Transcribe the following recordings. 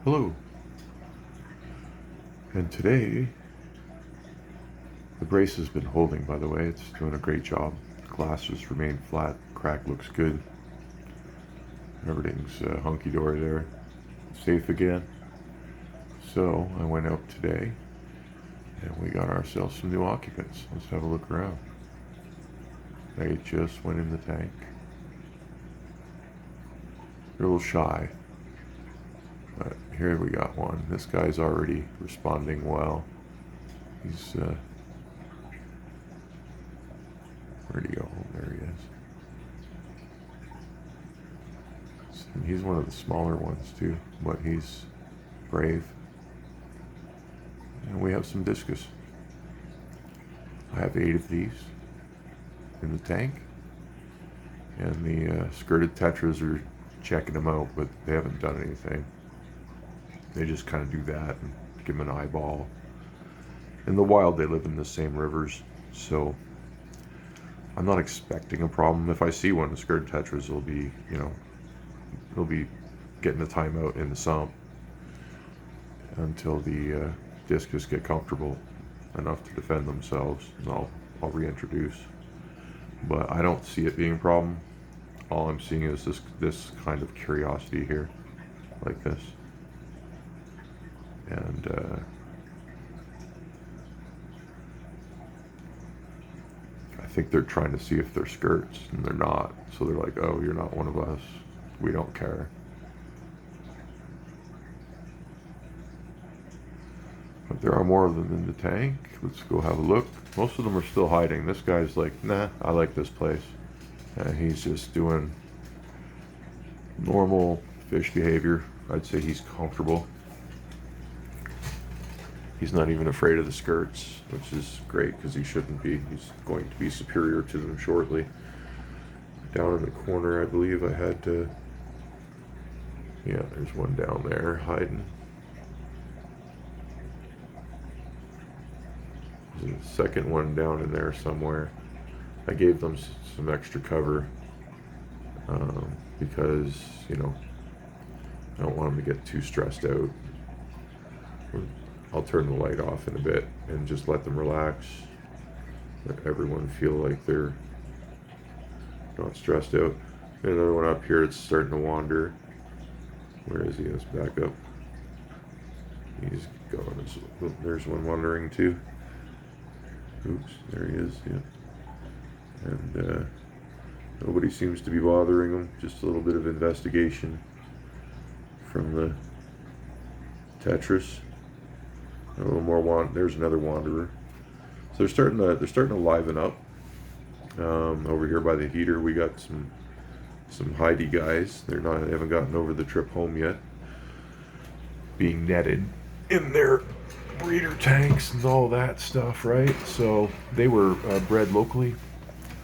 Hello, and today the brace has been holding, by the way. It's doing a great job. Glasses remain flat, crack looks good. Everything's hunky-dory there. Safe again. So I went out today and we got ourselves some new occupants. Let's have a look around. They just went in the tank. They're a little shy, but here we got one. This guy's already responding well. He's where'd he go? There he is. And he's one of the smaller ones too, but he's brave. And we have some discus. I have 8 of these in the tank, and the skirted tetras are checking them out, but they haven't done anything. They just kind of do that and give them an eyeball. In the wild, they live in the same rivers, so I'm not expecting a problem. If I see one, the skirted tetras will be, they'll be getting a timeout in the sump until the discus get comfortable enough to defend themselves, and I'll reintroduce. But I don't see it being a problem. All I'm seeing is this kind of curiosity here, like this. And I think they're trying to see if they're skirts, and they're not. So they're like, oh, you're not one of us. We don't care. But there are more of them in the tank. Let's go have a look. Most of them are still hiding. This guy's like, nah, I like this place. And he's just doing normal fish behavior. I'd say he's comfortable. He's not even afraid of the skirts, which is great because he shouldn't be. He's going to be superior to them shortly. Down in the corner, I believe I had to... Yeah, there's one down there hiding. There's a second one down in there somewhere. I gave them some extra cover because, I don't want them to get too stressed out. I'll turn the light off in a bit and just let them relax. Let everyone feel like they're not stressed out. Another one up here, it's starting to wander. Where is he? Let's back up. He's going. There's one wandering too. Oops, there he is, yeah. And nobody seems to be bothering him. Just a little bit of investigation from the tetras. A little more there's another wanderer. So they're starting to liven up. Over here by the heater, we got some hidey guys. They haven't gotten over the trip home yet. Being netted in their breeder tanks and all that stuff, right? So they were bred locally,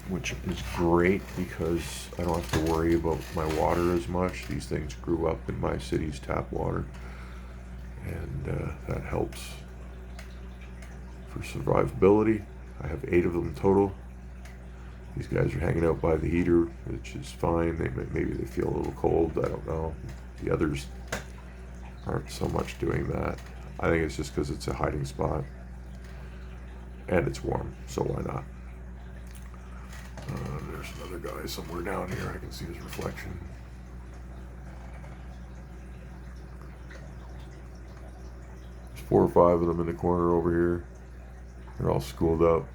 which is great because I don't have to worry about my water as much. These things grew up in my city's tap water, and that helps for survivability. I have 8 of them total. These guys are hanging out by the heater, which is fine. Maybe they feel a little cold, I don't know. The others aren't so much doing that. I think it's just because it's a hiding spot and it's warm, so why not? There's another guy somewhere down here. I can see his reflection. There's 4 or 5 of them in the corner over here. They're all schooled up.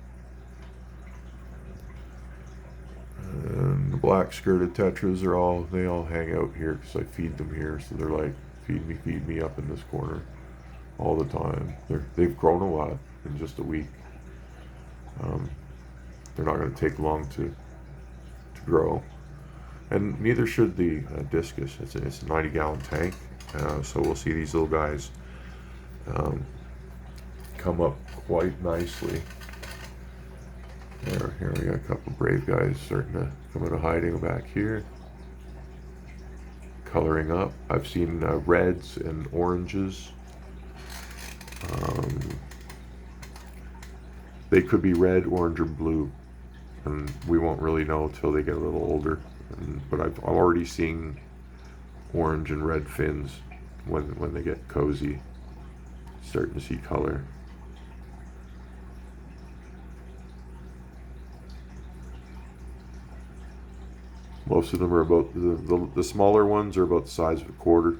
And the black skirted tetras they all hang out here because I feed them here. So they're like, feed me up in this corner all the time. They've grown a lot in just a week. They're not going to take long to grow, and neither should the discus. It's a 90-gallon tank, so we'll see these little guys come up quite nicely. Here we got a couple brave guys starting to come out of hiding back here, coloring up. I've seen reds and oranges. They could be red, orange, or blue, and we won't really know till they get a little older. But I've already seen orange and red fins when they get cozy, starting to see color. Most of them are about, the smaller ones are about the size of a quarter.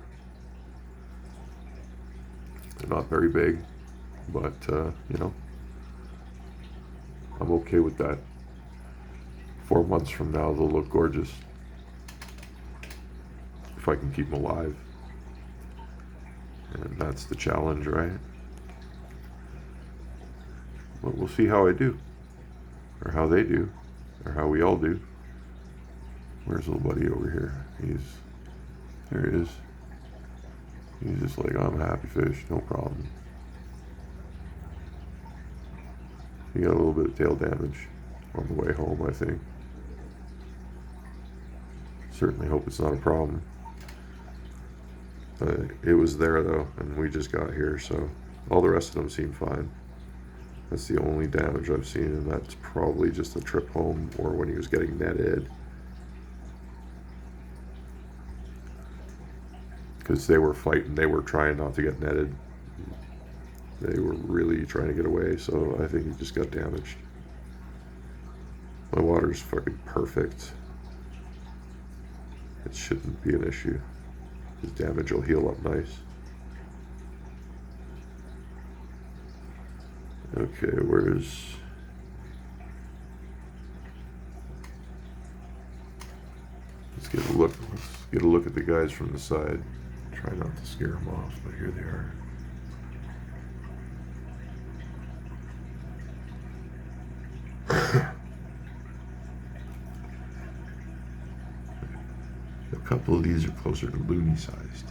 They're not very big, but you know, I'm okay with that. 4 months from now, they'll look gorgeous. If I can keep them alive. And that's the challenge, right? But we'll see how I do. Or how they do. Or how we all do. Where's little buddy over here? There he is. He's just like, I'm a happy fish, no problem. He got a little bit of tail damage on the way home, I think. Certainly hope it's not a problem. It was there though, and we just got here, so all the rest of them seem fine. That's the only damage I've seen, and that's probably just a trip home or when he was getting netted. Because they were fighting, they were trying not to get netted. They were really trying to get away, so I think he just got damaged. My water's fucking perfect. It shouldn't be an issue. His damage will heal up nice. Okay, let's get a look. Let's get a look at the guys from the side. Try not to scare them off, but here they are. A couple of these are closer to loony sized.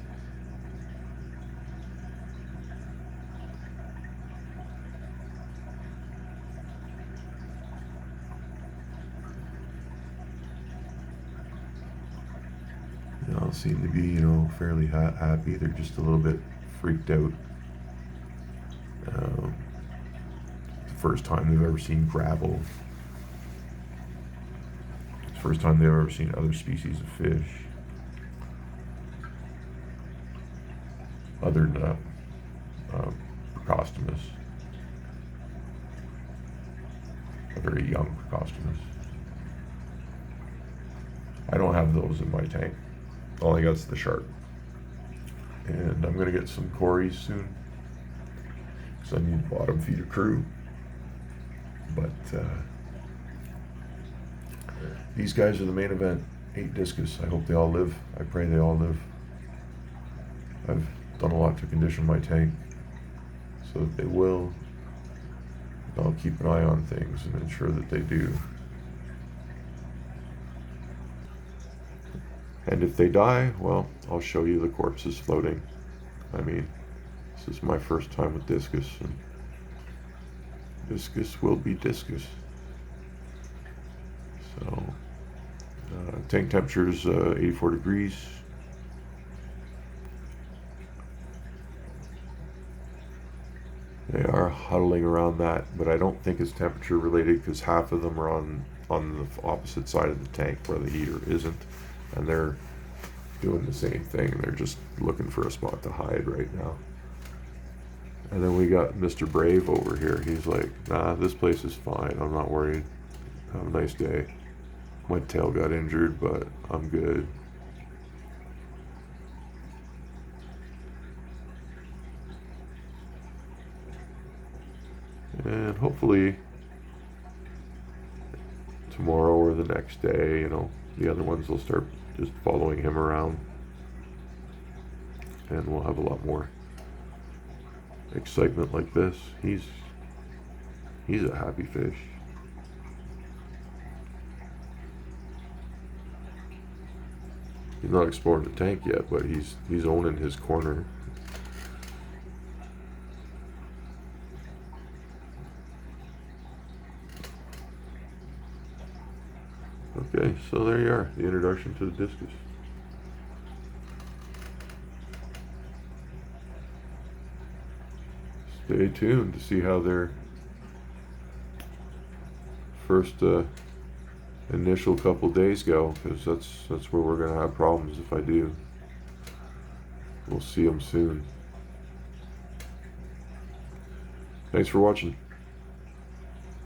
They all seem to be, fairly happy. They're just a little bit freaked out. The first time they've ever seen gravel. It's the first time they've ever seen other species of fish. Other than Precostomus. A very young Precostomus. I don't have those in my tank. All I got is the shark. And I'm going to get some cories soon. Because I need a bottom feeder crew. But these guys are the main event. 8 discus. I hope they all live. I pray they all live. I've done a lot to condition my tank so that they will. I'll keep an eye on things and ensure that they do. And if they die, well, I'll show you the corpses floating. I mean, this is my first time with discus, and discus will be discus. So, tank temperature is 84 degrees. They are huddling around that, but I don't think it's temperature related because half of them are on the opposite side of the tank where the heater isn't, and they're doing the same thing. They're just looking for a spot to hide right now. And then we got Mr. Brave over here. He's like, nah, this place is fine. I'm not worried. Have a nice day. My tail got injured, but I'm good. And hopefully tomorrow or the next day, the other ones will start just following him around. And we'll have a lot more excitement like this. He's a happy fish. He's not exploring the tank yet, but he's owning his corner. Okay, so there you are, the introduction to the discus. Stay tuned to see how their first initial couple days go, because that's where we're going to have problems if I do. we'll see them soon. Thanks for watching.